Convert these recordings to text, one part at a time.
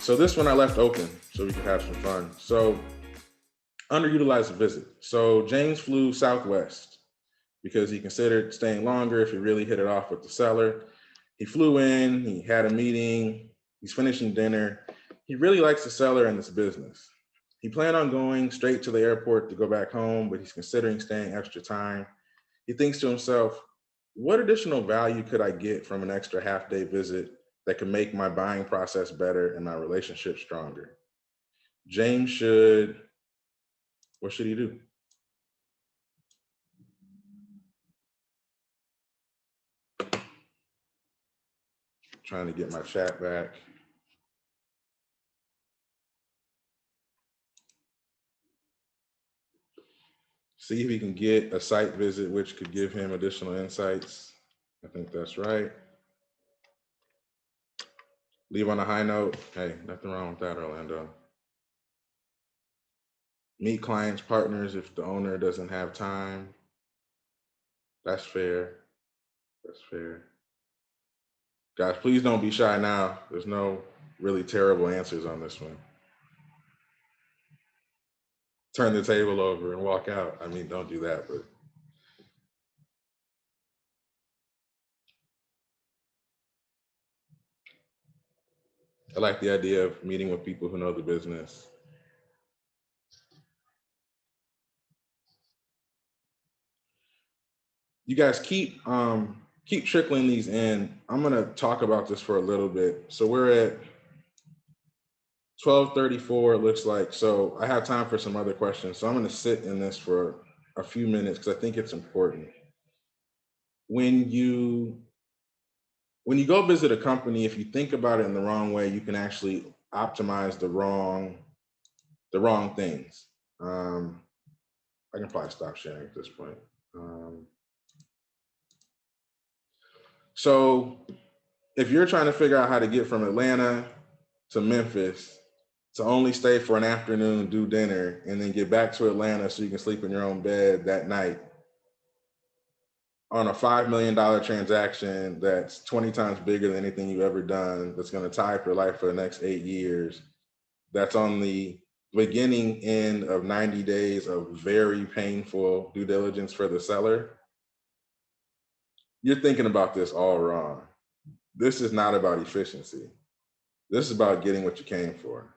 So this one I left open so we could have some fun. So underutilized visit. So James flew Southwest because he considered staying longer if he really hit it off with the seller. He flew in, he had a meeting, he's finishing dinner. He really likes the seller and this business. He planned on going straight to the airport to go back home, but he's considering staying extra time. He thinks to himself, what additional value could I get from an extra half day visit that could make my buying process better and my relationship stronger? James should, what should he do? Trying to get my chat back. See if he can get a site visit, which could give him additional insights. I think that's right. Leave on a high note. Hey, nothing wrong with that, Orlando. Meet clients, partners if the owner doesn't have time. That's fair. That's fair. Guys, please don't be shy now. There's no really terrible answers on this one. Turn the table over and walk out. I mean, don't do that, but I like the idea of meeting with people who know the business. You guys keep trickling these in. I'm gonna talk about this for a little bit. So we're at 12:34, it looks like. So I have time for some other questions. So I'm gonna sit in this for a few minutes because I think it's important. When you go visit a company, if you think about it in the wrong way, you can actually optimize the wrong things. I can probably stop sharing at this point. So if you're trying to figure out how to get from Atlanta to Memphis to only stay for an afternoon, do dinner, and then get back to Atlanta so you can sleep in your own bed that night on a $5 million transaction that's 20 times bigger than anything you've ever done, that's going to tie up your life for the next 8 years, that's on the beginning end of 90 days of very painful due diligence for the seller, you're thinking about this all wrong. This is not about efficiency. This is about getting what you came for.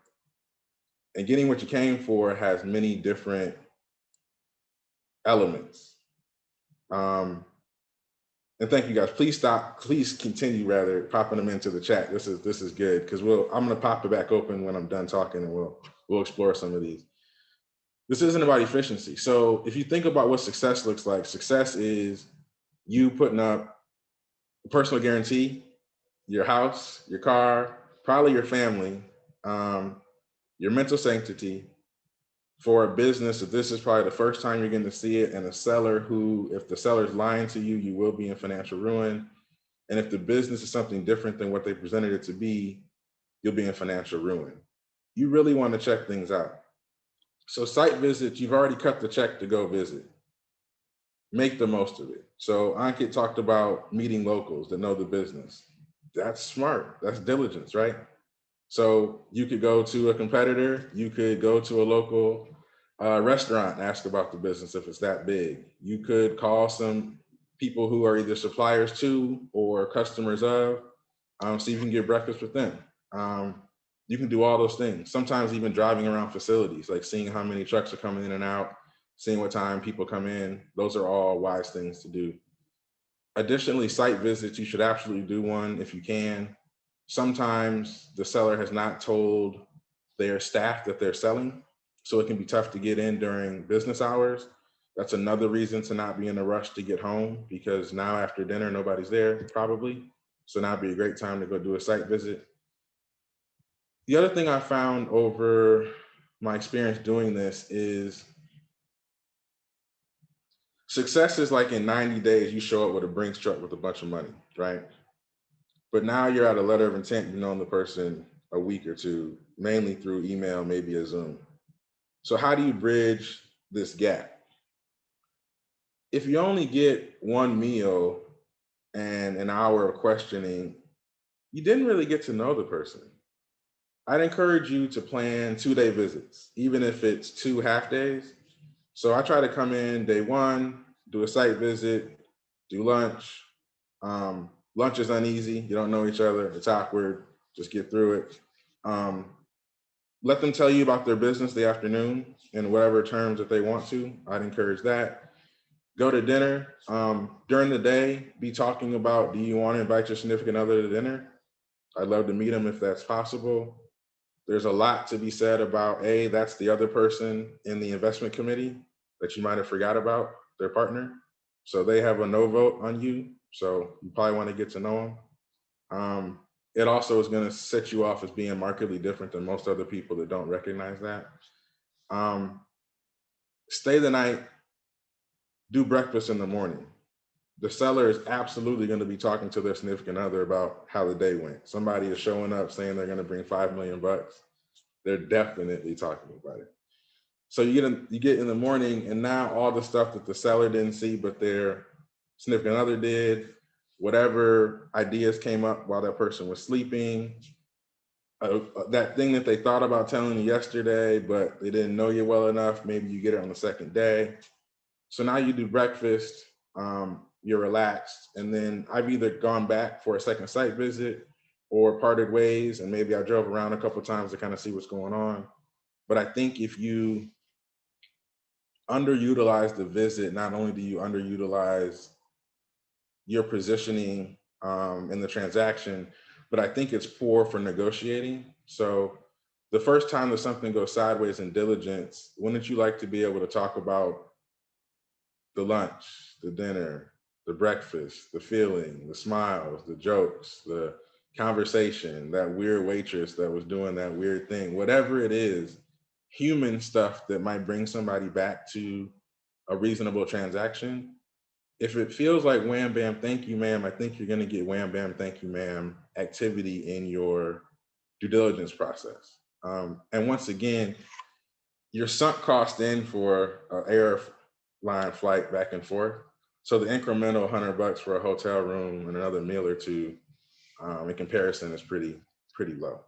And getting what you came for has many different elements. And thank you guys. Please continue rather popping them into the chat. This is good because I'm gonna pop it back open when I'm done talking and we'll explore some of these. This isn't about efficiency. So if you think about what success looks like, success is you putting up a personal guarantee, your house, your car, probably your family, your mental sanctity for a business that this is probably the first time you're going to see it, and a seller who, if the seller's lying to you, you will be in financial ruin. And if the business is something different than what they presented it to be, you'll be in financial ruin. You really want to check things out. So site visits, you've already cut the check to go visit. Make the most of it. So Ankit talked about meeting locals that know the business. That's smart. That's diligence, right? So you could go to a competitor, you could go to a local restaurant and ask about the business if it's that big. You could call some people who are either suppliers to or customers of, so you can get breakfast with them. You can do all those things. Sometimes even driving around facilities, like seeing how many trucks are coming in and out, seeing what time people come in. Those are all wise things to do. Additionally, site visits, you should absolutely do one if you can. Sometimes the seller has not told their staff that they're selling, so it can be tough to get in during business hours. That's another reason to not be in a rush to get home, because now after dinner, nobody's there probably. So now would be a great time to go do a site visit. The other thing I found over my experience doing this is success is like in 90 days, you show up with a Brinks truck with a bunch of money, right? But now you're at a letter of intent, you've known the person a week or two, mainly through email, maybe a Zoom. So how do you bridge this gap? If you only get one meal and an hour of questioning, you didn't really get to know the person. I'd encourage you to plan 2-day visits, even if it's 2 half days. So I try to come in day one, do a site visit, do lunch. Lunch is uneasy. You don't know each other. It's awkward. Just get through it. Um, Let them tell you about their business the afternoon in whatever terms that they want to. I'd encourage that. Go to dinner. During the day, be talking about, do you want to invite your significant other to dinner? I'd love to meet them if that's possible. There's a lot to be said about, that's the other person in the investment committee that you might have forgot about, their partner. So they have a no vote on you. So you probably want to get to know them. It also is going to set you off as being markedly different than most other people that don't recognize that. Stay the night, do breakfast in the morning. The seller is absolutely going to be talking to their significant other about how the day went. Somebody is showing up saying they're going to bring $5 million. They're definitely talking about it. So you get in the morning, and now all the stuff that the seller didn't see, but their significant other did, whatever ideas came up while that person was sleeping, that thing that they thought about telling you yesterday, but they didn't know you well enough, maybe you get it on the second day. So now you do breakfast, you're relaxed, and then I've either gone back for a second site visit or parted ways, and maybe I drove around a couple of times to kind of see what's going on. But I think if you underutilize the visit, not only do you underutilize your positioning in the transaction, but I think it's poor for negotiating. So the first time that something goes sideways in diligence, wouldn't you like to be able to talk about the lunch, the dinner, the breakfast, the feeling, the smiles, the jokes, the conversation, that weird waitress that was doing that weird thing, whatever it is, human stuff that might bring somebody back to a reasonable transaction. If it feels like wham, bam, thank you, ma'am, I think you're going to get wham, bam, thank you, ma'am activity in your due diligence process. And once again, you're sunk cost in for an airline flight back and forth. So the incremental $100 for a hotel room and another meal or two in comparison is pretty low.